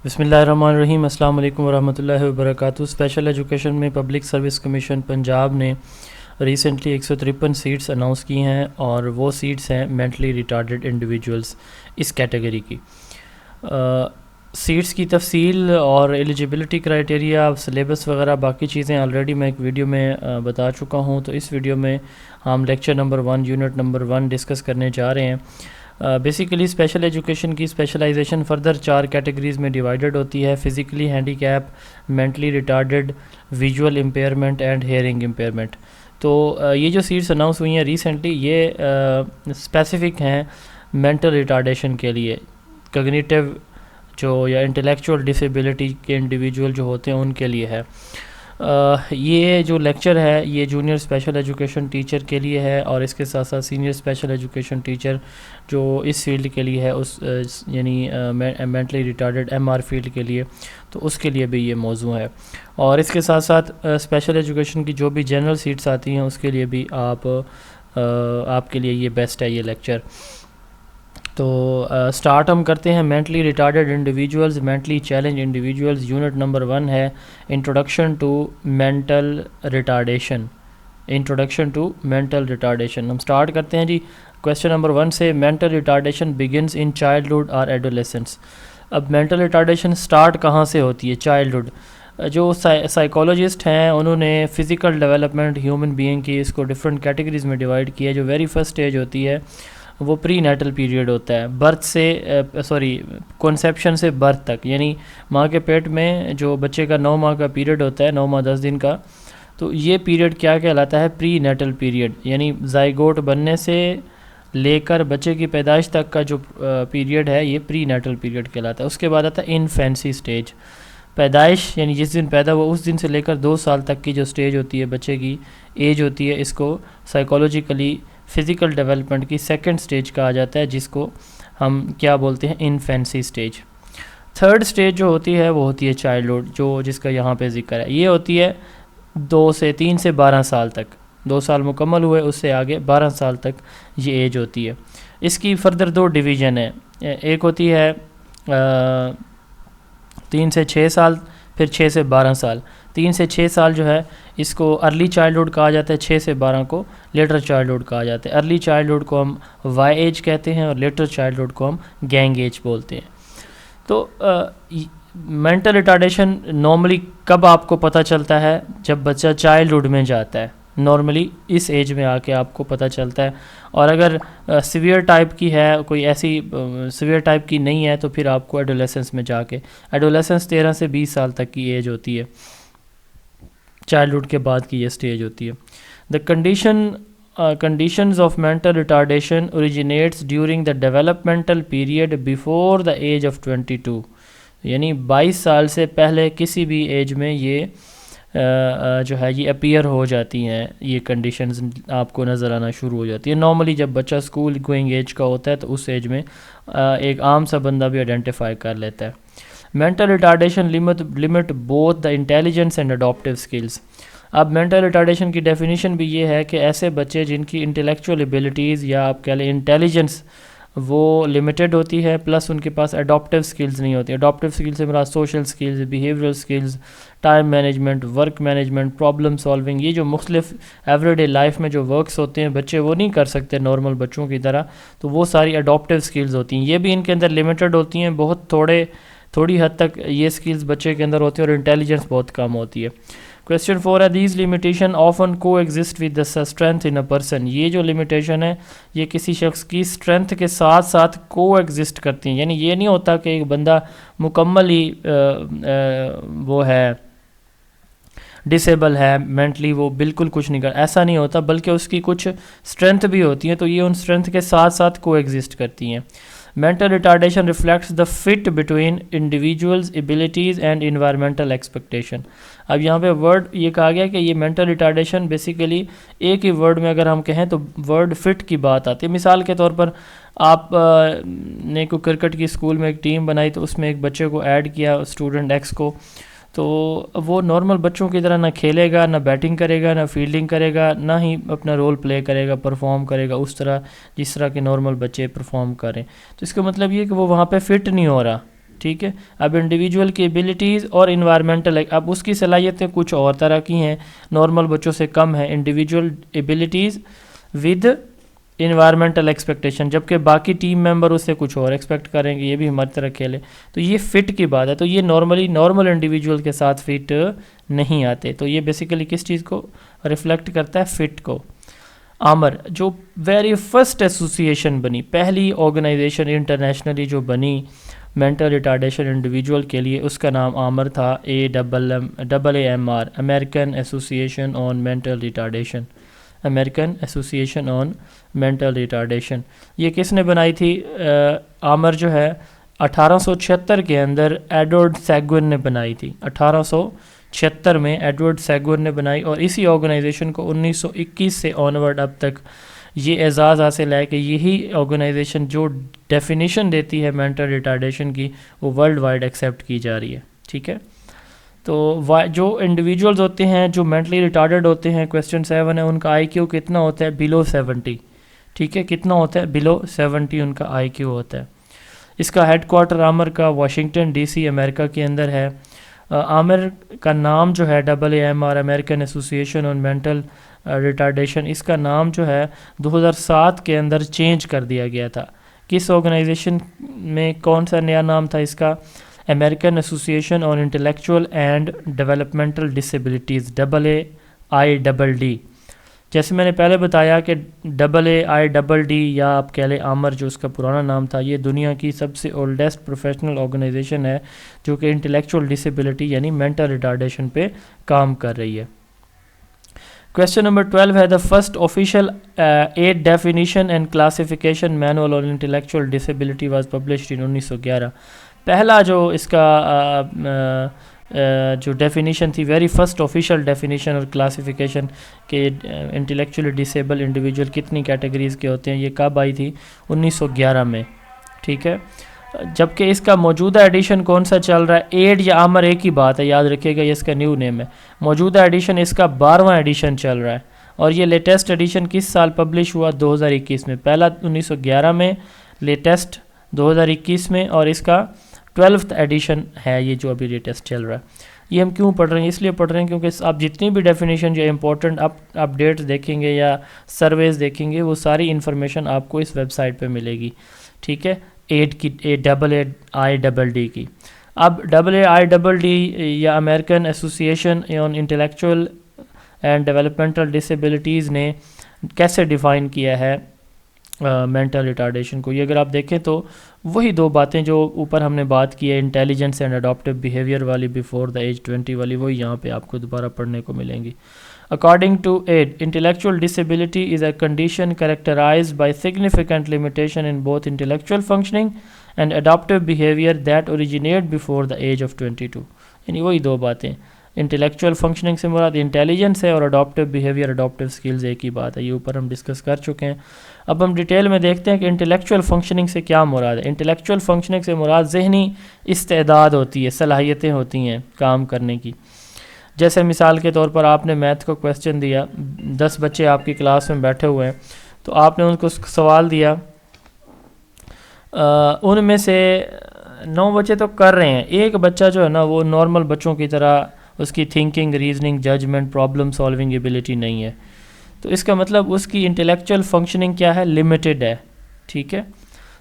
بسم اللہ الرحمن الرحیم. السلام علیکم ورحمۃ اللہ وبرکاتہ. اسپیشل ایجوکیشن میں پبلک سروس کمیشن پنجاب نے ریسنٹلی 153 سیٹس اناؤنس کی ہیں، اور وہ سیٹس ہیں مینٹلی ریٹارڈڈ انڈیویجولز اس کیٹیگری کی. سیٹس کی تفصیل اور ایلیجیبلٹی کرائٹیریا، سلیبس وغیرہ باقی چیزیں آلریڈی میں ایک ویڈیو میں بتا چکا ہوں، تو اس ویڈیو میں ہم lecture number 1 unit number 1 discuss کرنے جا رہے ہیں. بیسیکلی اسپیشل ایجوکیشن کی اسپیشلائزیشن فردر 4 کیٹیگریز میں ڈیوائیڈڈ ہوتی ہے: physically handicap, mentally retarded, visual impairment and hearing impairment. تو یہ جو سیٹس اناؤنس ہوئی ہیں ریسنٹلی، یہ اسپیسیفک ہیں مینٹل ریٹارڈیشن کے لیے. کگنیٹیو جو یا انٹلیکچوئل ڈسیبلٹی کے انڈیویجول جو ہوتے ہیں ان کے لیے ہے. یہ جو لیکچر ہے یہ جونیئر اسپیشل ایجوکیشن ٹیچر کے لیے ہے، اور اس کے ساتھ ساتھ سینئر اسپیشل ایجوکیشن ٹیچر جو اس فیلڈ کے لیے ہے، اس یعنی مینٹلی ریٹارڈڈ ایم آر فیلڈ کے لیے، تو اس کے لیے بھی یہ موضوع ہے. اور اس کے ساتھ ساتھ اسپیشل ایجوکیشن کی جو بھی جنرل سیٹس آتی ہیں اس کے لیے بھی آپ کے لیے یہ بیسٹ ہے یہ لیکچر. تو سٹارٹ ہم کرتے ہیں. Mentally retarded individuals, mentally challenge individuals. Unit number 1 ہے introduction to mental retardation. Introduction to mental retardation ہم سٹارٹ کرتے ہیں جی کویسچن نمبر 1 سے. Mental retardation begins in childhood اور ایڈولیسنس. اب مینٹل ریٹارڈیشن سٹارٹ کہاں سے ہوتی ہے؟ چائلڈہڈ. جو سائیکالوجسٹ ہیں انہوں نے فزیکل ڈیولپمنٹ ہیومن بینگ کی اس کو ڈفرینٹ کیٹیگریز میں ڈیوائڈ کیا ہے. جو ویری فرسٹ اسٹیج ہوتی ہے وہ پری نیٹل پیریڈ ہوتا ہے، برتھ سے کنسیپشن سے برتھ تک، یعنی ماں کے پیٹ میں جو بچے کا 9 ماہ کا پیریڈ ہوتا ہے، 9 ماہ 10 دن کا، تو یہ پیریڈ کیا کہلاتا ہے؟ پری نیٹل پیریڈ. یعنی زائگوٹ بننے سے لے کر بچے کی پیدائش تک کا جو پیریڈ ہے یہ پری نیٹل پیریڈ کہلاتا ہے. اس کے بعد آتا ہے انفینسی سٹیج. پیدائش یعنی جس دن پیدا ہوا اس دن سے لے کر 2 سال تک کی جو سٹیج ہوتی ہے بچے کی ایج ہوتی ہے، اس کو سائیکولوجیکلی فزیکل ڈیولپمنٹ کی سیکنڈ سٹیج کہا جاتا ہے، جس کو ہم کیا بولتے ہیں؟ Infancy stage. تھرڈ سٹیج جو ہوتی ہے وہ ہوتی ہے چائلڈہڈ، جس کا یہاں پہ ذکر ہے. یہ ہوتی ہے 3 سے 12 سال تک. 2 سال مکمل ہوئے اس سے آگے 12 سال تک یہ ایج ہوتی ہے. اس کی فردر 2 ڈویژن ہے. ایک ہوتی ہے 3 سے 6 سال، پھر 6 سے 12 سال. 3 سے 6 سال جو ہے اس کو ارلی چائلڈہڈ کہا جاتا ہے، 6 سے 12 کو لیٹر چائلڈہڈ کہا جاتا ہے. ارلی چائلڈہڈ کو ہم وائی ایج کہتے ہیں اور لیٹر چائلڈہڈ کو ہم گینگ ایج بولتے ہیں. تو مینٹل ریٹارڈیشن نارملی کب آپ کو پتہ چلتا ہے؟ جب بچہ چائلڈہڈ میں جاتا ہے. نارملی اس ایج میں آ کے آپ کو پتہ چلتا ہے. اور اگر سیویئر ٹائپ کی ہے، کوئی ایسی سیویئر ٹائپ کی نہیں ہے، تو پھر آپ کو ایڈولیسنس میں جا کے، ایڈولیسنس 13 سے 20 سال تک کی ایج ہوتی ہے. چائلڈہڈ کے بعد کی یہ سٹیج ہوتی ہے. دا conditions of mental retardation originates during the developmental period before the age of 22. یعنی 22 سال سے پہلے کسی بھی ایج میں یہ جو ہے یہ اپیئر ہو جاتی ہیں، یہ کنڈیشنز آپ کو نظر آنا شروع ہو جاتی ہے. نارملی جب بچہ اسکول گوئنگ ایج کا ہوتا ہے تو اس ایج میں ایک عام سا بندہ بھی آئیڈینٹیفائی کر لیتا ہے. Mental retardation limit both the intelligence and adaptive skills. اب مینٹل ریٹارڈیشن کی ڈیفینیشن بھی یہ ہے کہ ایسے بچے جن کی انٹلیکچوئل ایبلٹیز یا آپ کہہ لیں انٹیلیجنس وہ لمیٹڈ ہوتی ہے، پلس ان کے پاس اڈاپٹیو اسکلز نہیں ہوتی. اڈاپٹیو اسکلز سے مراد social skills, behavioural skills, time management, work management, problem solving. یہ جو مختلف ایوری ڈے لائف میں جو ورکس ہوتے ہیں بچے وہ نہیں کر سکتے نارمل بچوں کی طرح، تو وہ ساری اڈاپٹیو اسکلز ہوتی ہیں. یہ بھی ان کے اندر لمیٹڈ ہوتی ہیں، بہت تھوڑی حد تک یہ اسکلز بچے کے اندر ہوتی ہیں، اور انٹیلیجنس بہت کم ہوتی ہے. Question 4 ہے these limitation often coexist with the strength in a person. یہ جو limitation ہے یہ کسی شخص کی strength کے ساتھ ساتھ coexist کرتی ہیں. یعنی یہ نہیں ہوتا کہ ایک بندہ مکمل ہی وہ ہے ڈسیبل ہے، مینٹلی وہ بالکل کچھ نہیں کر، ایسا نہیں ہوتا، بلکہ اس کی کچھ اسٹرینتھ بھی ہوتی ہیں، تو یہ ان اسٹرینتھ کے ساتھ ساتھ کو ایگزسٹ کرتی ہیں. Mental retardation reflects the fit between individuals abilities and environmental expectation. اب یہاں پہ ورڈ یہ کہا گیا کہ یہ مینٹل ریٹارڈیشن بیسیکلی ایک ہی ورڈ میں اگر ہم کہیں تو ورڈ فٹ کی بات آتی ہے. مثال کے طور پر آپ نے کوئی کرکٹ کی اسکول میں ایک ٹیم بنائی، تو اس میں ایک بچے کو ایڈ کیا، اسٹوڈنٹ ایکس کو، تو وہ نارمل بچوں کی طرح نہ کھیلے گا، نہ بیٹنگ کرے گا، نہ فیلڈنگ کرے گا، نہ ہی اپنا رول پلے کرے گا، پرفارم کرے گا اس طرح جس طرح کے نارمل بچے پرفارم کریں. تو اس کا مطلب یہ کہ وہ وہاں پہ فٹ نہیں ہو رہا. ٹھیک ہے. اب انڈیویجول کی ایبلٹیز اور انوائرمنٹل، اب اس کی صلاحیتیں کچھ اور طرح کی ہیں، نارمل بچوں سے کم ہیں. Individual abilities with environmental expectation, جبکہ باقی ٹیم ممبر اس سے کچھ اور ایکسپیکٹ کریں گے، یہ بھی ہماری طرح کھیلے. تو یہ فٹ کی بات ہے. تو یہ نارمل انڈیویجول کے ساتھ فٹ نہیں آتے. تو یہ بیسیکلی کس چیز کو ریفلیکٹ کرتا ہے؟ فٹ کو. عامر جو ویری فرسٹ ایسوسیشن بنی، پہلی آرگنائزیشن انٹرنیشنلی جو بنی مینٹل ریٹارڈیشن انڈیویجول کے لیے، اس کا نام عامر تھا. AAMR، American Association on mental retardation. American Association on mental retardation. یہ کس نے بنائی تھی؟ عامر جو ہے 1876 کے اندر ایڈورڈ سیگون نے بنائی تھی. 1876 میں ایڈورڈ سیگون نے بنائی، اور اسی آرگنائزیشن کو 1921 سے آنورڈ اب تک یہ اعزاز حاصل ہے کہ یہی آرگنائزیشن جو ڈیفینیشن دیتی ہے مینٹل ریٹارڈیشن کی، وہ ورلڈ وائڈ ایکسیپٹ کی جا رہی ہے. ٹھیک ہے. تو جو انڈیویجولز ہوتے ہیں جو مینٹلی ریٹارڈڈ ہوتے ہیں، کویسچن 7 ہے، ان کا آئی کیو کتنا ہوتا ہے؟ بلو 70. ٹھیک ہے. کتنا ہوتا ہے؟ بلو 70 ان کا آئی کیو ہوتا ہے. اس کا ہیڈ کوارٹر عامر کا واشنگٹن DC امریکہ کے اندر ہے. عامر کا نام جو ہے AAMR، American Association on mental retardation, اس کا نام جو ہے 2007 کے اندر چینج کر دیا گیا تھا. کس آرگنائزیشن میں کون سا نیا نام تھا اس کا؟ American Association on intellectual and developmental disabilities, AAIDD. جیسے میں نے پہلے بتایا کہ AAIDD یا آپ کہہ لیں عامر جو اس کا پرانا نام تھا، یہ دنیا کی سب سے اولڈسٹ پروفیشنل آرگنائزیشن ہے جو کہ انٹلیکچوئل ڈسیبلٹی یعنی مینٹل ریٹارڈیشن پہ کام کر رہی ہے. کویسچن نمبر 12 ہے، the first official aid definition and classification manual on intellectual disability was published in 1911. پہلا جو اس کا جو ڈیفینیشن تھی، ویری فرسٹ آفیشیل ڈیفینیشن اور کلاسیفیکیشن کہ انٹلیکچولی ڈسیبل انڈیویجول کتنی کیٹیگریز کے ہوتے ہیں، یہ کب آئی تھی؟ 1911 میں. ٹھیک ہے. جبکہ اس کا موجودہ ایڈیشن کون سا چل رہا ہے؟ ایڈ یا عامر ایک ہی بات ہے، یاد رکھیے گا، یہ اس کا نیو نیم ہے. موجودہ ایڈیشن اس کا 12واں ایڈیشن چل رہا ہے، اور یہ لیٹسٹ ایڈیشن کس سال پبلش ہوا؟ 2021 میں. پہلا 1911 میں، لیٹسٹ 2021 میں، اور اس کا 12th ایڈیشن ہے یہ جو ابھی لیٹسٹ چل رہا ہے. یہ ہم کیوں پڑھ رہے ہیں؟ اس لیے پڑھ رہے ہیں کیونکہ آپ جتنی بھی ڈیفینیشن جو امپورٹنٹ اپڈیٹس دیکھیں گے یا سرویز دیکھیں گے، وہ ساری انفارمیشن آپ کو اس ویب سائٹ پہ ملے گی. ٹھیک ہے. ایڈ کی AAIDD کی. اب AAIDD یا American Association on intellectual and developmental disabilities نے کیسے ڈیفائن کیا ہے مینٹل ریٹارڈیشن کو؟ یہ اگر آپ دیکھیں تو وہی دو باتیں جو اوپر ہم نے بات کی ہے، انٹیلیجنس اینڈ اڈاپٹیو بیہیویئر والی بیفور دا ایج 20 والی، وہی یہاں پہ آپ کو دوبارہ پڑھنے کو ملیں گی. According to AID, intellectual disability is a condition characterized by significant limitation in both intellectual functioning and adaptive behavior that originate before the age of 22. یعنی وہی دو باتیں، انٹلیکچوئل فنکشننگ سے مراد انٹیلیجنس ہے، اور اڈاپٹیو بیہیویئر، اڈاپٹیو سکلز ایک ہی بات ہے. یہ اوپر ہم ڈسکس کر چکے ہیں. اب ہم ڈیٹیل میں دیکھتے ہیں کہ انٹلیکچوئل فنکشننگ سے کیا مراد ہے. انٹلیکچوئل فنکشننگ سے مراد ذہنی استعداد ہوتی ہے، صلاحیتیں ہوتی ہیں کام کرنے کی. جیسے مثال کے طور پر آپ نے میتھ کو کویسچن دیا، 10 بچے آپ کی کلاس میں بیٹھے ہوئے ہیں، تو آپ نے ان کو سوال دیا، ان میں سے 9 بچے تو کر رہے ہیں، ایک بچہ جو ہے نا وہ نارمل بچوں کی طرح اس کی thinking, reasoning, judgment, problem solving ability نہیں ہے. تو اس کا مطلب اس کی انٹلیکچوئل فنکشننگ کیا ہے؟ لمیٹڈ ہے. ٹھیک ہے.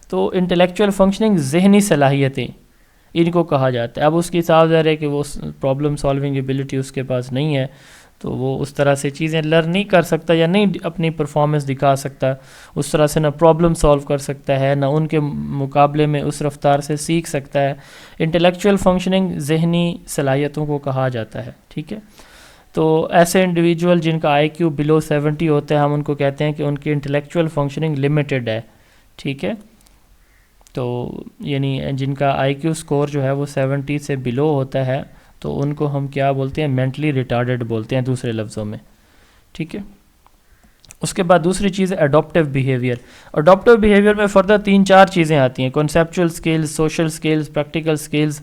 تو انٹلیکچوئل فنکشننگ ذہنی صلاحیتیں ان کو کہا جاتا ہے. اب اس کی صاف ظاہر ہے کہ وہ پرابلم سالونگ ایبلٹی اس کے پاس نہیں ہے، تو وہ اس طرح سے چیزیں لرن نہیں کر سکتا یا نہیں اپنی پرفارمنس دکھا سکتا، اس طرح سے نہ پرابلم سالو کر سکتا ہے، نہ ان کے مقابلے میں اس رفتار سے سیکھ سکتا ہے. انٹلیکچوئل فنکشننگ ذہنی صلاحیتوں کو کہا جاتا ہے. ٹھیک ہے. تو ایسے انڈیویجول جن کا آئی کیو بلو 70 ہوتا ہے، ہم ان کو کہتے ہیں کہ ان کی انٹلیکچوئل فنکشننگ لمیٹڈ ہے. ٹھیک ہے. تو یعنی جن کا آئی کیو اسکور جو ہے وہ 70 سے بلو ہوتا ہے، تو ان کو ہم کیا بولتے ہیں؟ مینٹلی ریٹارڈڈ بولتے ہیں دوسرے لفظوں میں. ٹھیک ہے. اس کے بعد دوسری چیز ہے اڈاپٹیو بیہیویئر. اڈاپٹیو بیہیویئر میں فردر 3-4 چیزیں آتی ہیں، conceptual skills, social skills, practical skills.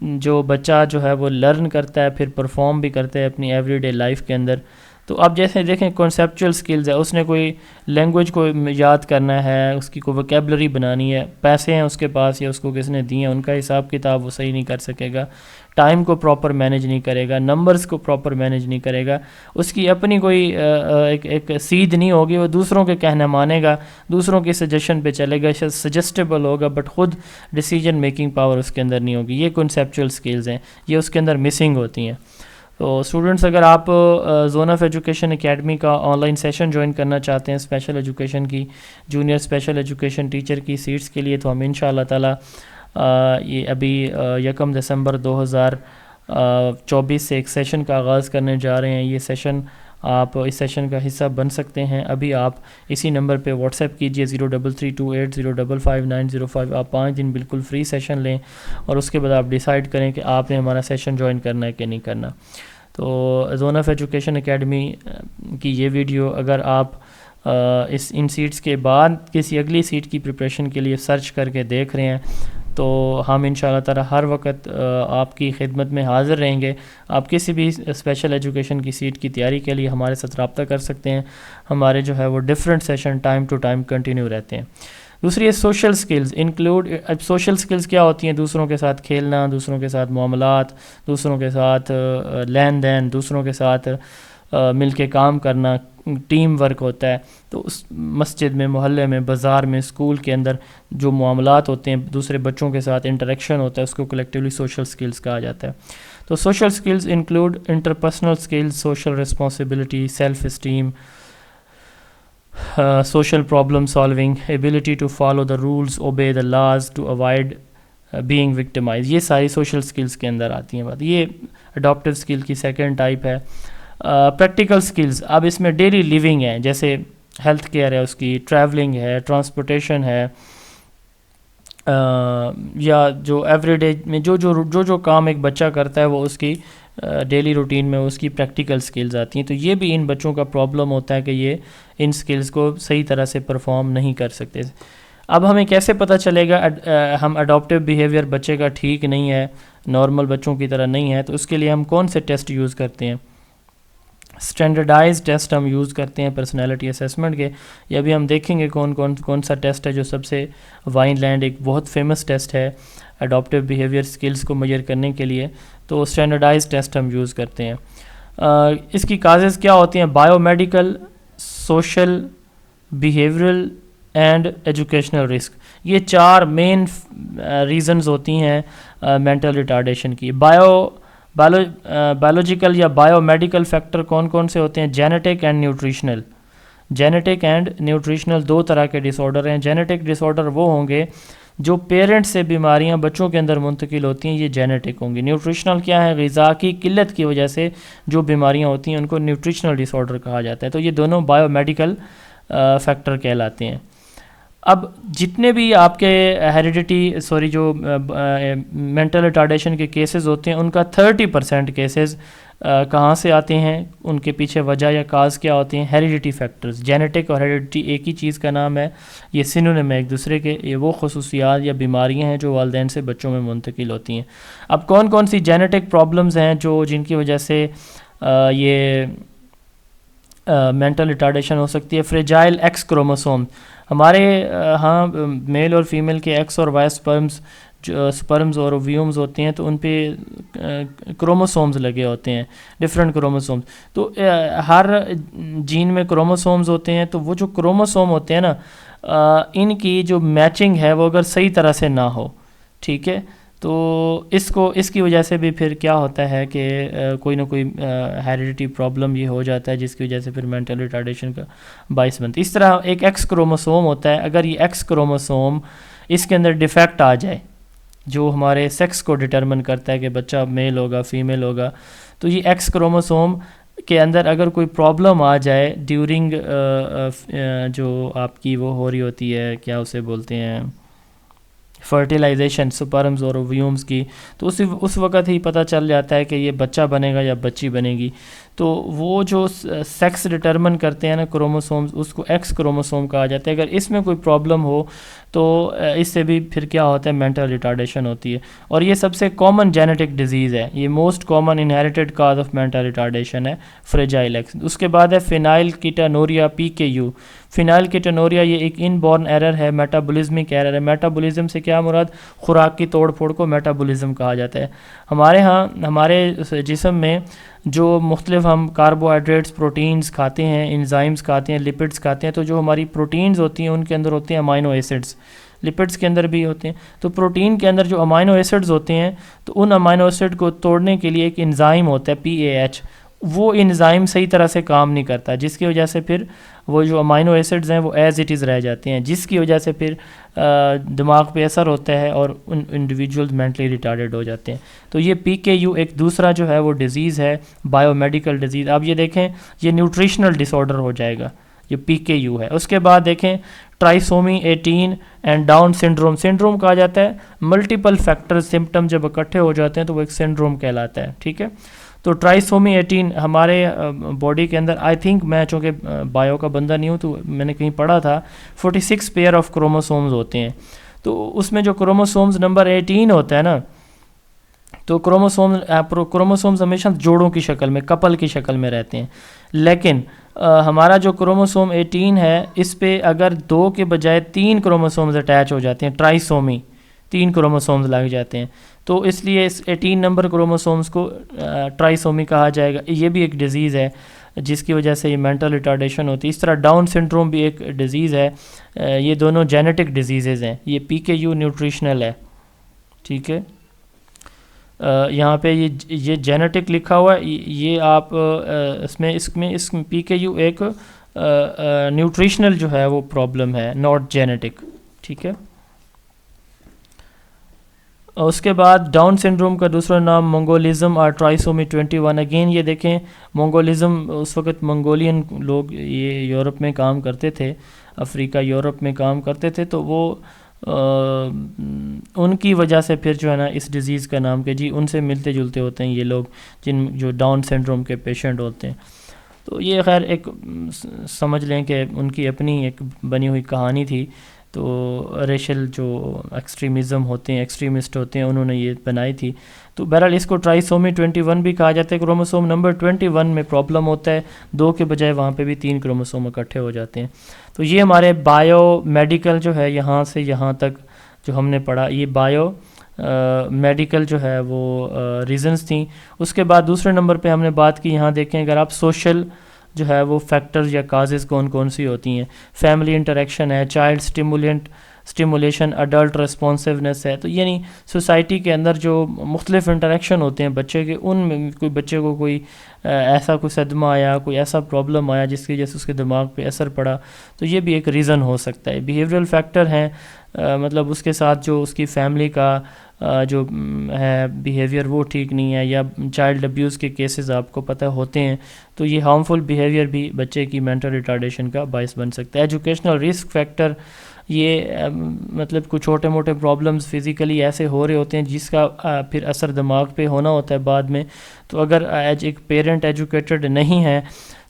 جو بچہ جو ہے وہ لرن کرتا ہے، پھر پرفارم بھی کرتا ہے اپنی ایوری ڈے لائف کے اندر. تو اب جیسے دیکھیں کنسیپچول سکلز ہے، اس نے کوئی لینگویج کو یاد کرنا ہے، اس کی کوئی وکیبلری بنانی ہے، پیسے ہیں اس کے پاس یا اس کو کس نے دیے ہیں، ان کا حساب کتاب وہ صحیح نہیں کر سکے گا، ٹائم کو پراپر مینیج نہیں کرے گا، نمبرز کو پراپر مینیج نہیں کرے گا، اس کی اپنی کوئی ایک سیدھ نہیں ہوگی، وہ دوسروں کے کہنا مانے گا، دوسروں کے سجیشن پہ چلے گا، سجسٹیبل ہوگا بٹ خود ڈیسیجن میکنگ پاور اس کے اندر نہیں ہوگی. یہ کنسیپچول سکلز ہیں، یہ اس کے اندر مسنگ ہوتی ہیں. تو اسٹوڈنٹس اگر آپ زون آف ایجوکیشن اکیڈمی کا آن لائن سیشن جوائن کرنا چاہتے ہیں اسپیشل ایجوکیشن کی، جونیئر اسپیشل ایجوکیشن ٹیچر کی سیٹس کے لیے، تو ہم انشاءاللہ تعالی یہ ابھی 1 دسمبر 2024 سے ایک سیشن کا آغاز کرنے جا رہے ہیں. یہ سیشن آپ اس سیشن کا حصہ بن سکتے ہیں. ابھی آپ اسی نمبر پہ واٹس ایپ کیجئے 033280559005. آپ 5 دن بالکل فری سیشن لیں اور اس کے بعد آپ ڈیسائیڈ کریں کہ آپ نے ہمارا سیشن جوائن کرنا ہے کہ نہیں کرنا. تو زون آف ایجوکیشن اکیڈمی کی یہ ویڈیو اگر آپ ان سیٹس کے بعد کسی اگلی سیٹ کی پریپریشن کے لیے سرچ کر کے دیکھ رہے ہیں تو ہم انشاءاللہ تعالی ہر وقت آپ کی خدمت میں حاضر رہیں گے. آپ کسی بھی اسپیشل ایجوکیشن کی سیٹ کی تیاری کے لیے ہمارے ساتھ رابطہ کر سکتے ہیں. ہمارے جو ہے وہ different session time to time continue رہتے ہیں. دوسری ہے سوشل سکلز انکلوڈ. اب سوشل سکلز کیا ہوتی ہیں؟ دوسروں کے ساتھ کھیلنا، دوسروں کے ساتھ معاملات، دوسروں کے ساتھ لین دین، دوسروں کے ساتھ مل کے کام کرنا، ٹیم ورک ہوتا ہے. تو اس مسجد میں، محلے میں، بازار میں، اسکول کے اندر جو معاملات ہوتے ہیں، دوسرے بچوں کے ساتھ انٹریکشن ہوتا ہے، اس کو کلیکٹیولی سوشل سکلز کہا جاتا ہے. تو social skills include interpersonal skills, social responsibility, self esteem, social problem solving, ability to follow the rules, obey the laws, to avoid being victimized. یہ ساری سوشل سکلز کے اندر آتی ہیں بات. یہ اڈاپٹیو سکل کی سیکنڈ ٹائپ ہے. پریکٹیکل سکلز اب اس میں ڈیلی لیونگ ہے، جیسے ہیلتھ کیئر ہے، اس کی ٹریولنگ ہے، ٹرانسپورٹیشن ہے، یا جو ایوری ڈے میں جو کام ایک بچہ کرتا ہے وہ اس کی ڈیلی روٹین میں اس کی پریکٹیکل سکلز آتی ہیں. تو یہ بھی ان بچوں کا پرابلم ہوتا ہے کہ یہ ان سکلز کو صحیح طرح سے پرفارم نہیں کر سکتے. اب ہمیں کیسے پتہ چلے گا ہم اڈاپٹیو بیہیویئر بچے کا ٹھیک نہیں ہے، نارمل بچوں کی طرح نہیں ہے؟ تو اس کے لیے ہم کون سے ٹیسٹ یوز کرتے ہیں؟ اسٹینڈرڈائز ٹیسٹ ہم یوز کرتے ہیں پرسنالٹی اسیسمنٹ کے. یہ ابھی ہم دیکھیں گے کون سا ٹیسٹ ہے جو سب سے وائن لینڈ ایک بہت فیمس ٹیسٹ ہے اڈاپٹیو بیہیویئر سکلز کو میجر کرنے کے لیے. تو اسٹینڈرڈائز ٹیسٹ ہم یوز کرتے ہیں. اس کی کازز کیا ہوتی ہیں؟ Bio medical, social, behavioural and educational risk. یہ 4 مین ریزنز ہوتی ہیں مینٹل ریٹارڈیشن کی. بایولوجیکل یا بایو میڈیکل فیکٹر کون سے ہوتے ہیں؟ Genetic and nutritional. Genetic and nutritional 2 طرح کے ڈس آرڈر ہیں. جینیٹک ڈس آرڈر وہ ہوں گے جو پیرنٹس سے بیماریاں بچوں کے اندر منتقل ہوتی ہیں، یہ جینیٹک ہوں گی. نیوٹریشنل کیا ہے؟ غذا کی قلت کی وجہ سے جو بیماریاں ہوتی ہیں ان کو نیوٹریشنل ڈس آرڈر کہا جاتا ہے. تو یہ دونوں بایو میڈیکل فیکٹر کہلاتے ہیں. اب جتنے بھی آپ کے جو مینٹل ریٹارڈیشن کے کیسز ہوتے ہیں ان کا 30% کیسز کہاں سے آتے ہیں؟ ان کے پیچھے وجہ یا کاز کیا ہوتے ہیں؟ Heredity factors. جینیٹک اور ہیریڈیٹی ایک ہی چیز کا نام ہے، یہ سینونیم ہے ایک دوسرے کے. یہ وہ خصوصیات یا بیماریاں ہیں جو والدین سے بچوں میں منتقل ہوتی ہیں. اب کون سی جینیٹک پرابلمز ہیں جن کی وجہ سے یہ مینٹل ریٹارڈیشن ہو سکتی ہے؟ Fragile x chromosome. ہمارے ہاں میل اور فیمیل کے ایکس اور وائی سپرمز اور اویومز ہوتے ہیں، تو ان پہ کروموسومز لگے ہوتے ہیں، ڈفرینٹ کروموسومز. تو ہر جین میں کروموسومز ہوتے ہیں. تو وہ جو کروموسوم ہوتے ہیں نا، ان کی جو میچنگ ہے وہ اگر صحیح طرح سے نہ ہو، ٹھیک ہے، تو اس کی وجہ سے بھی پھر کیا ہوتا ہے کہ کوئی نہ کوئی ہیریڈیٹی پرابلم یہ ہو جاتا ہے، جس کی وجہ سے پھر مینٹل ریٹارڈیشن کا باعث بنتی ہے. اس طرح ایک ایکس کروموسوم ہوتا ہے، اگر یہ ایکس کروموسوم اس کے اندر ڈیفیکٹ آ جائے جو ہمارے سیکس کو ڈٹرمن کرتا ہے کہ بچہ میل ہوگا فیمیل ہوگا، تو یہ ایکس کروموسوم کے اندر اگر کوئی پرابلم آ جائے ڈیورنگ جو آپ کی وہ ہو رہی ہوتی ہے، کیا اسے بولتے ہیں، فرٹیلائزیشن سپرمز اور اویومز کی، تو اس وقت ہی پتہ چل جاتا ہے کہ یہ بچہ بنے گا یا بچی بنے گی. تو وہ جو سیکس ڈٹرمن کرتے ہیں نا کروموسومز، اس کو ایکس کروموسوم کہا جاتا ہے. اگر اس میں کوئی پرابلم ہو تو اس سے بھی پھر کیا ہوتا ہے، مینٹل ریٹارڈیشن ہوتی ہے. اور یہ سب سے کامن جینیٹک ڈیزیز ہے، یہ most common inherited cause of mental retardation ہے فریجائل ایکس. اس کے بعد ہے فینائل کیٹانوریا PKU. فینائل کیٹانوریا یہ ایک ان بورن ایرر ہے، میٹابولزمک ایرر ہے. میٹابولزم سے کیا مراد، خوراک کی توڑ پھوڑ کو میٹابولزم کہا جاتا ہے. ہمارے جسم میں جو مختلف ہم کاربوہائیڈریٹس، پروٹینز کھاتے ہیں، انزائمز کھاتے ہیں، لپڈس کھاتے ہیں، تو جو ہماری پروٹینز ہوتی ہیں ان کے اندر ہوتے ہیں امائنو ایسڈز، لپڈس کے اندر بھی ہوتے ہیں. تو پروٹین کے اندر جو امائنو ایسڈز ہوتے ہیں تو ان امائنو ایسڈ کو توڑنے کے لیے ایک انزائم ہوتا ہے PAH. وہ انزائم صحیح طرح سے کام نہیں کرتا، جس کی وجہ سے پھر وہ جو امائنو ایسڈز ہیں وہ ایز اٹ از رہ جاتے ہیں، جس کی وجہ سے پھر دماغ پہ اثر ہوتا ہے اور ان انڈیویجولز مینٹلی ریٹارڈڈ ہو جاتے ہیں. تو یہ PKU ایک دوسرا جو ہے وہ ڈیزیز ہے، بایو میڈیکل ڈیزیز. اب یہ دیکھیں یہ نیوٹریشنل ڈس آرڈر ہو جائے گا، یہ PKU ہے. اس کے بعد دیکھیں trisomy 18 and down syndrome. Syndrome کہا جاتا ہے ملٹیپل فیکٹر سمٹم جب اکٹھے ہو جاتے ہیں تو وہ ایک سنڈروم کہلاتا ہے. ٹھیک ہے، تو ٹرائیسومی 18 ہمارے باڈی کے اندر، آئی تھنک میں چونکہ بایو کا بندہ نہیں ہوں تو میں نے کہیں پڑھا تھا 46 پیئر آف کروموسومز ہوتے ہیں. تو اس میں جو کروموسومز نمبر 18 ہوتا ہے نا، تو کروموسومز ہمیشہ جوڑوں کی شکل میں، کپل کی شکل میں رہتے ہیں. لیکن ہمارا جو کروموسوم 18 ہے اس پہ اگر 2 کے بجائے 3 کروموسومز اٹیچ ہو جاتے ہیں، ٹرائیسومی 3 کروموسومز لگ جاتے ہیں، تو اس لیے اس 18 نمبر کروموسومز کو ٹرائیسومی کہا جائے گا. یہ بھی ایک ڈیزیز ہے جس کی وجہ سے یہ مینٹل ریٹارڈیشن ہوتی ہے. اس طرح ڈاؤن سنڈروم بھی ایک ڈیزیز ہے. یہ دونوں جینیٹک ڈیزیزز ہیں. یہ PKU نیوٹریشنل ہے. ٹھیک ہے، یہاں پہ یہ جینیٹک لکھا ہوا ہے، یہ آپ اس PKU ایک نیوٹریشنل جو ہے وہ پرابلم ہے، ناٹ جینیٹک. ٹھیک ہے، اس کے بعد ڈاؤن سنڈروم کا دوسرا نام منگولزم اور ٹرائیسومی 21. اگین یہ دیکھیں منگولزم، اس وقت منگولین لوگ یہ یورپ میں کام کرتے تھے، افریقہ یورپ میں کام کرتے تھے، تو وہ ان کی وجہ سے پھر جو ہے نا اس ڈیزیز کا نام کہ جی ان سے ملتے جلتے ہوتے ہیں یہ لوگ جو ڈاؤن سنڈروم کے پیشنٹ ہوتے ہیں. تو یہ خیر ایک سمجھ لیں کہ ان کی اپنی ایک بنی ہوئی کہانی تھی. تو ریشل جو ایکسٹریمزم ہوتے ہیں، ایکسٹریمسٹ ہوتے ہیں، انہوں نے یہ بنائی تھی. تو بہرحال اس کو ٹرائیسومی 21 بھی کہا جاتا ہے. کروموسوم نمبر 21 میں پرابلم ہوتا ہے، 2 کے بجائے وہاں پہ بھی 3 کروموسوم اکٹھے ہو جاتے ہیں. تو یہ ہمارے بایو میڈیکل جو ہے یہاں سے یہاں تک جو ہم نے پڑھا، یہ بایو میڈیکل جو ہے وہ ریزنز تھیں. اس کے بعد دوسرے نمبر پہ ہم نے بات کی، یہاں دیکھیں اگر آپ سوشل جو ہے وہ فیکٹرز یا کازز کون سی ہوتی ہیں. فیملی انٹریکشن ہے، چائلڈ سٹیمولیشن، اڈلٹ ریسپانسونیس ہے. تو یعنی سوسائٹی کے اندر جو مختلف انٹریکشن ہوتے ہیں بچے کے، ان میں کوئی بچے کو کوئی ایسا کوئی صدمہ آیا، کوئی ایسا پرابلم آیا جس کی وجہ سے اس کے دماغ پہ اثر پڑا، تو یہ بھی ایک ریزن ہو سکتا ہے. بیہیویئرل فیکٹر ہیں، مطلب اس کے ساتھ جو اس کی فیملی کا جو ہے بیہیویئر وہ ٹھیک نہیں ہے، یا چائلڈ ابیوز کے کیسز آپ کو پتہ ہوتے ہیں، تو یہ ہارمفل بیہیویئر بھی بچے کی مینٹل ریٹارڈیشن کا باعث بن سکتا ہے. ایجوکیشنل رسک فیکٹر، یہ مطلب کچھ چھوٹے موٹے پرابلمز فزیکلی ایسے ہو رہے ہوتے ہیں جس کا پھر اثر دماغ پہ ہونا ہوتا ہے بعد میں. تو اگر ایک پیرنٹ ایجوکیٹڈ نہیں ہے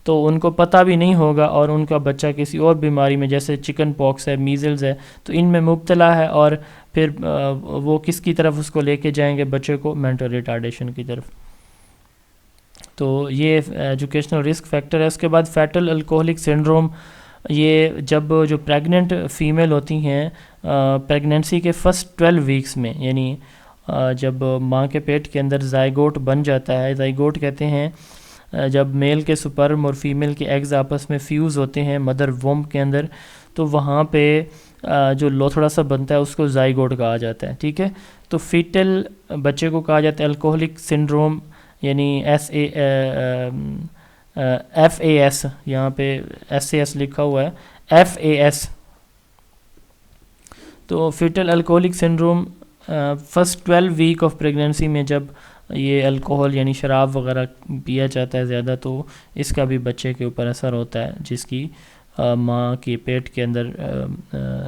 تو ان کو پتہ بھی نہیں ہوگا، اور ان کا بچہ کسی اور بیماری میں جیسے چکن پاکس ہے، میزلز ہے، تو ان میں مبتلا ہے، اور پھر وہ کس کی طرف اس کو لے کے جائیں گے بچے کو، مینٹل ریٹارڈیشن کی طرف. تو یہ ایجوکیشنل رسک فیکٹر ہے. اس کے بعد فیٹل الکوہلک سنڈروم، یہ جب جو پریگننٹ فیمیل ہوتی ہیں پریگننسی کے فرسٹ 12 ویکس میں، یعنی جب ماں کے پیٹ کے اندر زائگوٹ بن جاتا ہے، زائگوٹ کہتے ہیں جب میل کے سپرم اور فیمیل کے ایگز آپس میں فیوز ہوتے ہیں مدر ووم کے اندر، تو وہاں پہ جو لوتھڑا سا بنتا ہے اس کو زائگوٹ کہا جاتا ہے. ٹھیک ہے، تو فیٹل بچے کو کہا جاتا ہے الکوہلک سنڈروم، یعنی FAS، یہاں پہ SAS لکھا ہوا ہے، FAS. تو fetal alcoholic syndrome first 12 week of pregnancy میں جب یہ الکوہل یعنی شراب وغیرہ پیا جاتا ہے زیادہ، تو اس کا بھی بچے کے اوپر اثر ہوتا ہے جس کی ماں کے پیٹ کے اندر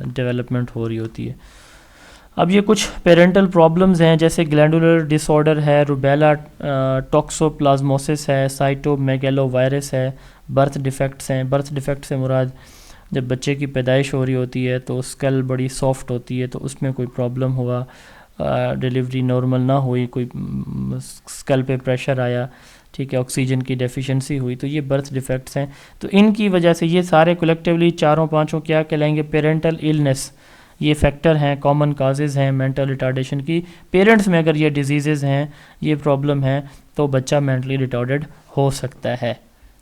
ڈیولپمنٹ ہو رہی ہوتی ہے. اب یہ کچھ پیرنٹل پرابلمز ہیں، جیسے گلینڈولر ڈس آرڈر ہے، روبیلا ٹوکسوپلازموسس ہے، سائٹومیگیلو وائرس ہے، برتھ ڈیفیکٹس ہیں۔ برتھ ڈیفیکٹ سے مراد جب بچے کی پیدائش ہو رہی ہوتی ہے تو اسکل بڑی سافٹ ہوتی ہے، تو اس میں کوئی پرابلم ہوا، ڈیلیوری نارمل نہ ہوئی، کوئی اسکل پہ پریشر آیا، ٹھیک ہے، آکسیجن کی ڈیفیشنسی ہوئی، تو یہ برتھ ڈیفیکٹس ہیں۔ تو ان کی وجہ سے یہ سارے کلیکٹیولی چاروں پانچوں کیا کہلائیں گے؟ Parental illness. یہ فیکٹر ہیں، کامن کازز ہیں مینٹل ریٹارڈیشن کی۔ پیرنٹس میں اگر یہ ڈیزیزز ہیں، یہ پرابلم ہے، تو بچہ مینٹلی ریٹارڈڈ ہو سکتا ہے،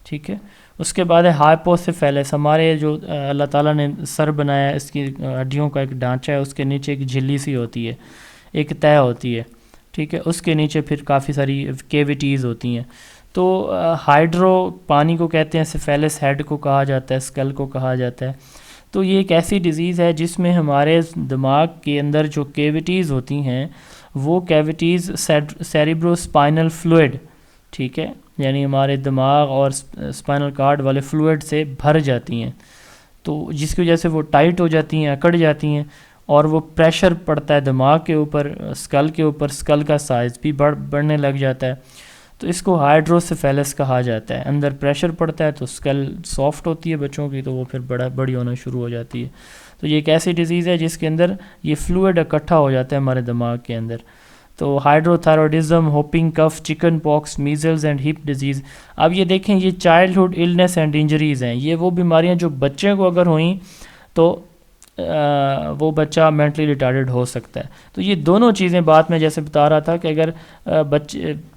ٹھیک ہے۔ اس کے بعد ہے ہائپوسیفیلس۔ ہمارے جو اللہ تعالیٰ نے سر بنایا ہے، اس کی ہڈیوں کا ایک ڈھانچہ ہے، اس کے نیچے ایک جھلی سی ہوتی ہے، ایک تہہ ہوتی ہے، ٹھیک ہے، اس کے نیچے پھر کافی ساری کیویٹیز ہوتی ہیں۔ تو ہائیڈرو پانی کو کہتے ہیں، سیفیلس ہیڈ کو کہا جاتا ہے، اسکل کو کہا جاتا ہے۔ تو یہ ایک ایسی ڈیزیز ہے جس میں ہمارے دماغ کے اندر جو کیویٹیز ہوتی ہیں، وہ کیویٹیز سیریبرو اسپائنل فلوئڈ، ٹھیک ہے، یعنی ہمارے دماغ اور اسپائنل کارڈ والے فلوئڈ سے بھر جاتی ہیں، تو جس کی وجہ سے وہ ٹائٹ ہو جاتی ہیں، اکڑ جاتی ہیں، اور وہ پریشر پڑتا ہے دماغ کے اوپر، اسکل کے اوپر، اسکل کا سائز بھی بڑھنے لگ جاتا ہے، تو اس کو ہائیڈروسیفیلس کہا جاتا ہے۔ اندر پریشر پڑتا ہے تو اسکل سافٹ ہوتی ہے بچوں کی، تو وہ پھر بڑی ہونا شروع ہو جاتی ہے۔ تو یہ ایک ایسی ڈیزیز ہے جس کے اندر یہ فلوئڈ اکٹھا ہو جاتا ہے ہمارے دماغ کے اندر۔ تو hydrothyroidism, whooping cough, chicken pox, measles and hip disease. اب یہ دیکھیں، یہ چائلڈہڈ النس اینڈ انجریز ہیں، یہ وہ بیماریاں جو بچے کو اگر ہوئیں تو وہ بچہ مینٹلی ریٹارڈڈ ہو سکتا ہے۔ تو یہ دونوں چیزیں بات میں جیسے بتا رہا تھا کہ اگر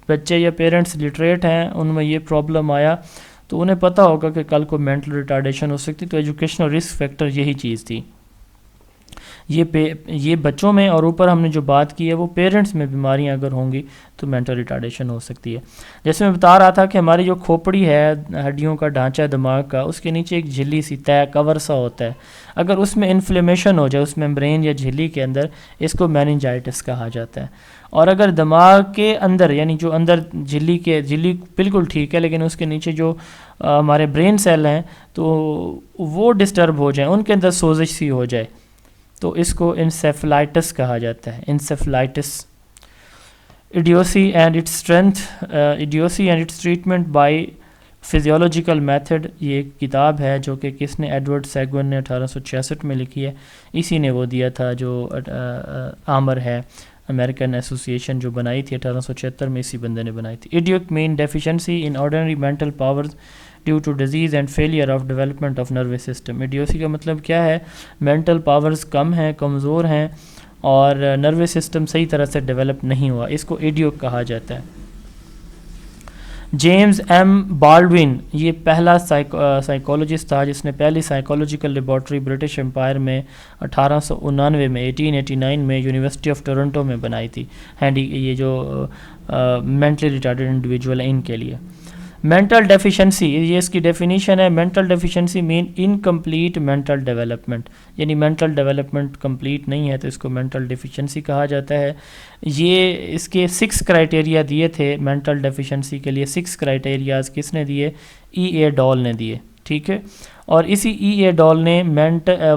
بچے یا پیرنٹس لٹریٹ ہیں، ان میں یہ پرابلم آیا تو انہیں پتہ ہوگا کہ کل کو مینٹل ریٹارڈیشن ہو سکتی، تو ایجوکیشنل رسک فیکٹر یہی چیز تھی۔ یہ بچوں میں، اور اوپر ہم نے جو بات کی ہے وہ پیرنٹس میں بیماریاں اگر ہوں گی تو مینٹل ریٹارڈیشن ہو سکتی ہے۔ جیسے میں بتا رہا تھا کہ ہماری جو کھوپڑی ہے، ہڈیوں کا ڈھانچہ دماغ کا، اس کے نیچے ایک جھلی سی تہ کور سا ہوتا ہے، اگر اس میں انفلیمیشن ہو جائے اس میمبرین یا جھلی کے اندر، اس کو میننجائٹس کہا جاتا ہے۔ اور اگر دماغ کے اندر، یعنی جو اندر جھلی بالکل ٹھیک ہے لیکن اس کے نیچے جو ہمارے برین سیل ہیں تو وہ ڈسٹرب ہو جائیں، ان کے اندر سوزش سی ہو جائے، تو اس کو انسیفلائٹس کہا جاتا ہے، encephalitis. Idiocy and its treatment by physiological method, یہ ایک کتاب ہے جو کہ کس نے، ایڈورڈ سیگون نے 1866 میں لکھی ہے، اسی نے وہ دیا تھا جو آمر ہے، امریکن ایسوسی ایشن جو بنائی تھی 1876 میں، اسی بندے نے بنائی تھی۔ Idiocy mean deficiency in ordinary mental powers due to disease and failure of development of nervous system. Idiocy کا مطلب کیا ہے؟ مینٹل پاورز کم ہیں، کمزور ہیں، اور نروس سسٹم صحیح طرح سے ڈیولپ نہیں ہوا، اس کو ایڈیوک کہا جاتا ہے۔ جیمز ایم بالڈوین، یہ پہلا سائیکولوجسٹ تھا جس نے پہلی سائیکولوجیکل لیبارٹری برٹش امپائر میں 1889 میں 1889 میں یونیورسٹی آف ٹورنٹو میں بنائی تھی، یہ جو مینٹلی ریٹارڈڈ انڈیویجول ہیں ان کے لیے۔ مینٹل ڈیفیشنسی، یہ اس کی ڈیفینیشن ہے، مینٹل ڈیفیشنسی مین انکمپلیٹ مینٹل ڈیولپمنٹ، یعنی مینٹل ڈیولپمنٹ کمپلیٹ نہیں ہے تو اس کو مینٹل ڈیفیشنسی کہا جاتا ہے۔ یہ اس کے 6 کرائٹیریا دیے تھے مینٹل ڈیفیشنسی کے لیے، 6 کرائٹیریاز کس نے دیے؟ ای اے ڈال نے دیے، ٹھیک ہے، اور اسی ای اے ڈال نے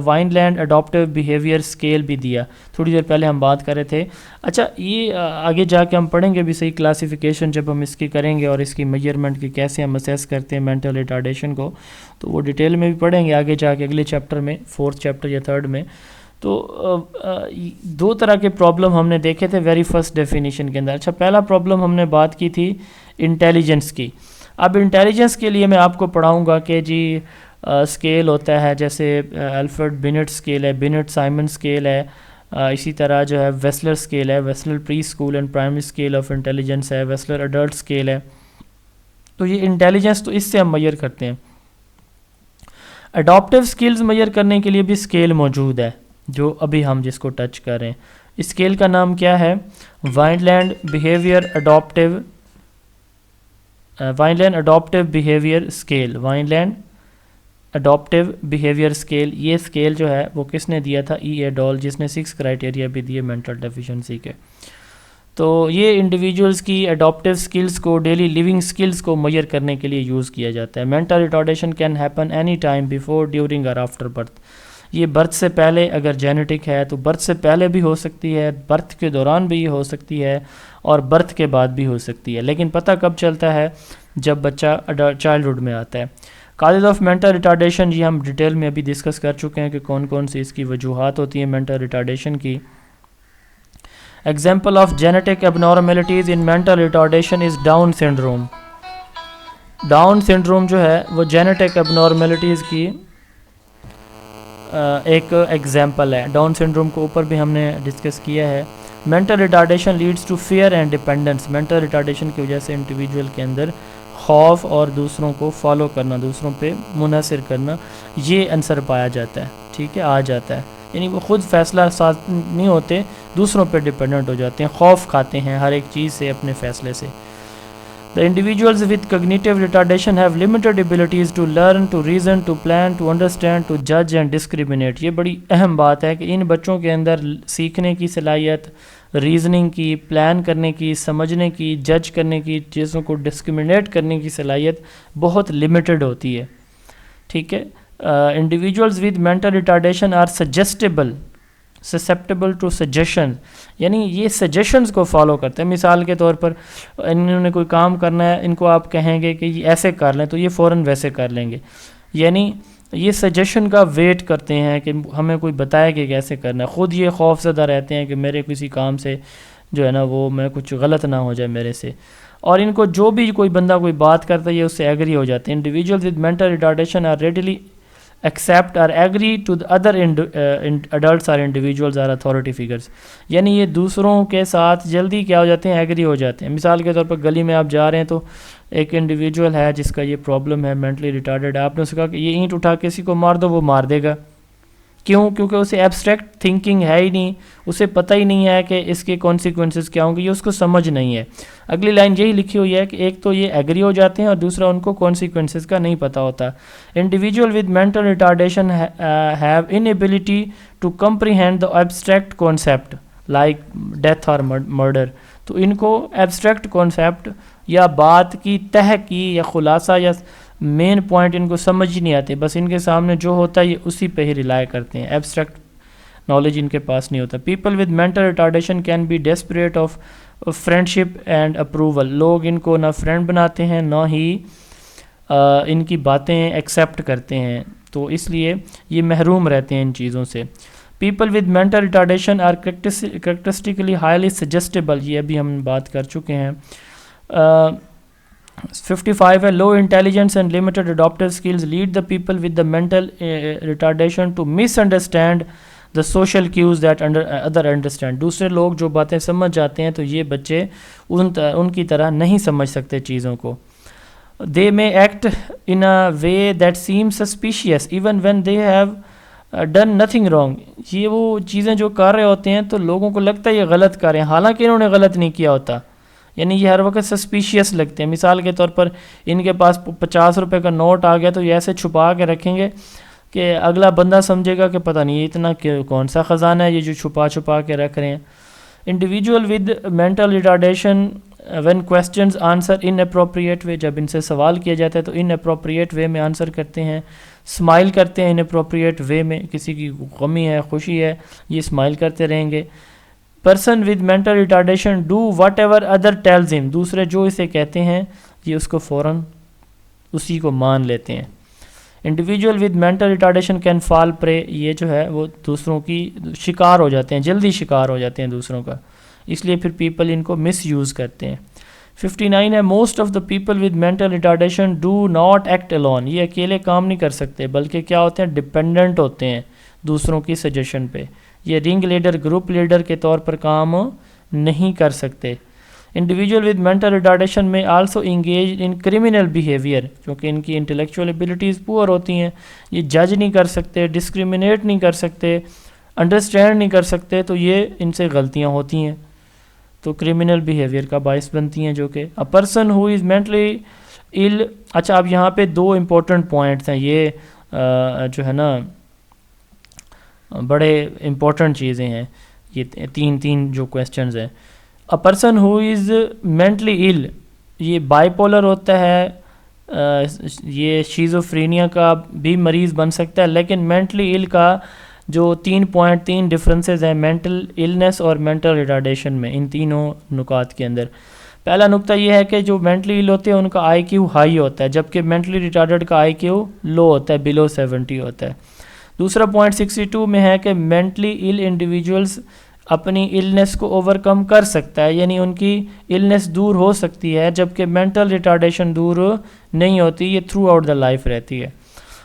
وائن لینڈ اڈاپٹیو بیہیویئر اسکیل بھی دیا، تھوڑی دیر پہلے ہم بات کر رہے تھے۔ اچھا، یہ آگے جا کے ہم پڑھیں گے بھی صحیح کلاسیفیکیشن جب ہم اس کی کریں گے، اور اس کی میجرمنٹ کی کیسے ہم اسیس کرتے ہیں مینٹل ریٹارڈیشن کو، تو وہ ڈیٹیل میں بھی پڑھیں گے آگے جا کے اگلے چیپٹر میں، 4th چیپٹر یا 3rd میں۔ تو 2 طرح کے پرابلم ہم نے دیکھے تھے ویری فرسٹ ڈیفینیشن کے اندر۔ اچھا، پہلا پرابلم ہم نے بات کی تھی انٹیلیجنس کی۔ اب انٹیلیجنس کے لیے میں آپ کو پڑھاؤں گا کہ جی اسکیل ہوتا ہے، جیسے الفرڈ بینٹ اسکیل ہے، بینٹ سائمن اسکیل ہے، اسی طرح جو ہے ویسلر اسکیل ہے، Wechsler preschool and primary scale of intelligence ہے، ویسلر ایڈلٹ اسکیل ہے۔ تو یہ انٹیلیجنس تو اس سے ہم میئر کرتے ہیں۔ اڈاپٹیو اسکلز میئر کرنے کے لیے بھی اسکیل موجود ہے جو ابھی ہم جس کو ٹچ کر رہے ہیں۔ اسکیل کا نام کیا ہے؟ وائن لینڈ اڈاپٹیو بیہیویئر اسکیل، وائن لینڈ اڈاپٹیو بیہیویئر اسکیل۔ یہ اسکیل جو ہے وہ کس نے دیا تھا؟ ای اے ڈال، جس نے 6 کرائٹیریا بھی دیے مینٹل ڈیفیشنسی کے۔ تو یہ انڈیویجولز کی اڈاپٹیو اسکلز کو، ڈیلی لیونگ اسکلز کو میئر کرنے کے لیے یوز کیا جاتا ہے۔ Mental retardation can happen any time, before, during اور آفٹر برتھ، یہ برتھ سے پہلے اگر جینیٹک ہے تو برتھ سے پہلے بھی ہو سکتی ہے، برتھ کے دوران بھی یہ ہو سکتی ہے، اور برتھ کے بعد بھی ہو سکتی ہے، لیکن پتہ کب چلتا ہے؟ جب بچہ چائلڈہڈ میں آتا ہے۔ کازز آف مینٹل ریٹارڈیشن، یہ ہم ڈیٹیل میں ابھی ڈسکس کر چکے ہیں کہ کون کون سی اس کی وجوہات ہوتی ہیں مینٹل ریٹارڈیشن کی۔ Example of genetic abnormalities in mental retardation is Down syndrome. Down syndrome جو ہے وہ جینیٹک ابنارملٹیز کی ایک ایگزامپل ہے۔ ڈاؤن سنڈروم کو اوپر بھی ہم نے ڈسکس کیا ہے۔ Mental retardation leads to fear and dependence, mental retardation کی وجہ سے انڈیویجول کے اندر خوف اور دوسروں کو فالو کرنا، دوسروں پہ منحصر کرنا، یہ عنصر پایا جاتا ہے، ٹھیک ہے، آ جاتا ہے، یعنی وہ خود فیصلہ ساز نہیں ہوتے، دوسروں پہ ڈپینڈنٹ ہو جاتے ہیں، خوف کھاتے ہیں ہر ایک چیز سے اپنے فیصلے سے۔ The individuals with cognitive retardation have limited abilities to learn, to reason, to plan, to understand, to judge and discriminate۔ یہ بڑی اہم بات ہے کہ ان بچوں کے اندر سیکھنے کی صلاحیت، ریزننگ کی، پلان کرنے کی، سمجھنے کی، جج کرنے کی، چیزوں کو ڈسکریمنیٹ کرنے کی صلاحیت بہت لمیٹڈ ہوتی ہے، ٹھیک ہے۔ Individuals with mental retardation are suggestible, susceptible to suggestion، یعنی یہ سجیشنز کو فالو کرتے ہیں۔ مثال کے طور پر انہوں نے کوئی کام کرنا ہے، ان کو آپ کہیں گے کہ یہ ایسے کر لیں تو یہ فوراً ویسے کر لیں گے، یعنی یہ سجیشن کا ویٹ کرتے ہیں کہ ہمیں کوئی بتائے کہ کیسے کرنا ہے، خود یہ خوف زدہ رہتے ہیں کہ میرے کسی کام سے جو ہے نا وہ میں کچھ غلط نہ ہو جائے میرے سے، اور ان کو جو بھی کوئی بندہ کوئی بات کرتا ہے یہ اس سے ایگری ہو جاتے ہیں۔ Individuals with mental retardation are readily accept or agree to the other adults or individuals or authority figures، یعنی یہ دوسروں کے ساتھ جلدی کیا ہو جاتے ہیں، ایگری ہو جاتے ہیں۔ مثال کے طور پر گلی میں آپ جا رہے ہیں تو ایک انڈیویجول ہے جس کا یہ پرابلم ہے، مینٹلی ریٹارڈڈ، آپ نے اسے کہا کہ یہ اینٹ اٹھا کسی کو مار دو، وہ مار دے گا، کیوں؟ کیونکہ اسے ایبسٹریکٹ تھنکنگ ہے ہی نہیں، اسے پتہ ہی نہیں ہے کہ اس کے کانسیکوینسز کیا ہوں گے، یہ اس کو سمجھ نہیں ہے۔ اگلی لائن یہی لکھی ہوئی ہے کہ ایک تو یہ ایگری ہو جاتے ہیں اور دوسرا ان کو کانسیکوینسز کا نہیں پتہ ہوتا۔ Individual with mental retardation have inability to comprehend the abstract concept like death اور مرڈر، تو ان کو ایبسٹریکٹ کانسیپٹ یا بات کی تہ کی یا خلاصہ یا مین پوائنٹ ان کو سمجھ ہی نہیں آتے، بس ان کے سامنے جو ہوتا ہے یہ اسی پہ ہی ریلائی کرتے ہیں، ایبسٹریکٹ نالج ان کے پاس نہیں ہوتا۔ People with mental retardation can be desperate of friendship and approval, لوگ ان کو نہ فرینڈ بناتے ہیں نہ ہی ان کی باتیں ایکسیپٹ کرتے ہیں، تو اس لیے یہ محروم رہتے ہیں ان چیزوں سے۔ People with mental retardation are characteristically highly suggestible, یہ ابھی ہم بات کر چکے ہیں۔ 55 ہے low intelligence and limited adaptive skills lead the people with the mental retardation to misunderstand the social cues that other understand, دوسرے لوگ جو باتیں سمجھ جاتے ہیں تو یہ بچے ان کی طرح نہیں سمجھ سکتے چیزوں کو۔ They may act in a way that seem suspicious even when they have done nothing wrong, یہ وہ چیزیں جو کر رہے ہوتے ہیں تو لوگوں کو لگتا ہے یہ غلط کر رہے ہیں حالانکہ انہوں نے غلط نہیں کیا ہوتا، یعنی یہ ہر وقت سسپیشیس لگتے ہیں۔ مثال کے طور پر ان کے پاس 50 روپے کا نوٹ آ گیا تو یہ ایسے چھپا کے رکھیں گے کہ اگلا بندہ سمجھے گا کہ پتہ نہیں یہ اتنا کون سا خزانہ ہے یہ جو چھپا کے رکھ رہے ہیں۔ Individual with mental retardation when questions answer in appropriate way, جب ان سے سوال کیا جاتا ہے تو ان اپروپریٹ وے میں آنسر کرتے ہیں، اسمائل کرتے ہیں ان اپروپریٹ وے میں، کسی کی غمی ہے خوشی ہے یہ اسمائل کرتے رہیں گے۔ Person with mental retardation do what ever other tells ہم، دوسرے جو اسے کہتے ہیں یہ اس کو فوراً اسی کو مان لیتے ہیں۔ Individual with mental retardation can fall prey, یہ جو ہے وہ دوسروں کی شکار ہو جاتے ہیں، جلدی شکار ہو جاتے ہیں دوسروں کا، اس لیے پھر پیپل ان کو مس یوز کرتے ہیں۔ 59 ہے most of the people with mental retardation do not act alone, یہ اکیلے کام نہیں کر سکتے بلکہ کیا ہوتے ہیں، ڈپینڈنٹ ہوتے ہیں دوسروں کی سجیشن پہ، یہ رنگ لیڈر گروپ لیڈر کے طور پر کام نہیں کر سکتے۔ انڈیویجول ود مینٹل ریٹارڈیشن میں also engage in criminal behaviour, کیونکہ ان کی انٹلیکچوئل ایبلٹیز پور ہوتی ہیں، یہ جج نہیں کر سکتے، ڈسکریمنیٹ نہیں کر سکتے، انڈرسٹینڈ نہیں کر سکتے، تو یہ ان سے غلطیاں ہوتی ہیں تو کریمنل بیہیویئر کا باعث بنتی ہیں، جو کہ a person who is mentally ill. اچھا اب یہاں پہ 2 امپورٹنٹ پوائنٹس ہیں، یہ جو ہے نا بڑے امپورٹنٹ چیزیں ہیں، یہ تین جو کویسچنز ہیں۔ A person who is mentally ill, یہ بائی پولر ہوتا ہے، یہ شیزوفرینیا کا بھی مریض بن سکتا ہے، لیکن مینٹلی ایل کا جو 3.3 ڈفرینسز ہیں مینٹل النس اور مینٹل ریٹارڈیشن میں، ان تینوں نکات کے اندر. پہلا نقطہ یہ ہے کہ جو مینٹلی ال ہوتے ہیں ان کا آئی کیو ہائی ہوتا ہے، جبکہ مینٹلی ریٹارڈڈ کا آئی کیو لو ہوتا ہے، بلو 70 ہوتا ہے. دوسرا پوائنٹ 62 میں ہے کہ مینٹلی ال انڈیویجولز اپنی النس کو اوور کم کر سکتا ہے، یعنی ان کی النس دور ہو سکتی ہے، جبکہ مینٹل ریٹارڈیشن دور نہیں ہوتی، یہ تھرو آؤٹ دا لائف رہتی ہے.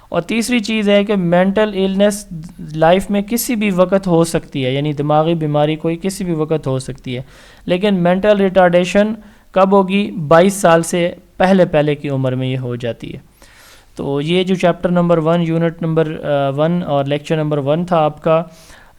اور تیسری چیز ہے کہ مینٹل النس لائف میں کسی بھی وقت ہو سکتی ہے، یعنی دماغی بیماری کوئی کسی بھی وقت ہو سکتی ہے، لیکن مینٹل ریٹارڈیشن کب ہوگی؟ 22 سال سے پہلے کی عمر میں یہ ہو جاتی ہے. تو یہ جو چیپٹر نمبر 1 یونٹ نمبر 1 اور لیکچر نمبر 1 تھا آپ کا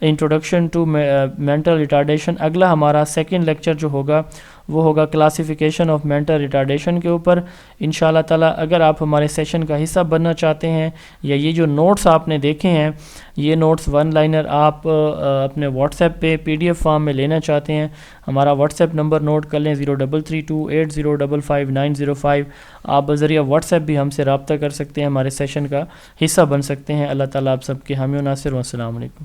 انٹروڈکشن ٹو مینٹل ریٹارڈیشن. اگلا ہمارا سیکنڈ لیکچر جو ہوگا وہ ہوگا کلاسیفیکیشن آف مینٹل ریٹارڈیشن کے اوپر انشاءاللہ تعالیٰ. اگر آپ ہمارے سیشن کا حصہ بننا چاہتے ہیں یا یہ جو نوٹس آپ نے دیکھے ہیں یہ نوٹس 1 لائنر آپ اپنے واٹس ایپ پہ PDF فارم میں لینا چاہتے ہیں، ہمارا واٹس ایپ نمبر نوٹ کر لیں 033280559005. آپ بذریعہ واٹس ایپ بھی ہم سے رابطہ کر سکتے ہیں، ہمارے سیشن کا حصہ بن سکتے ہیں. اللہ تعالیٰ آپ سب کے حامی و ناصر. والسلام علیکم.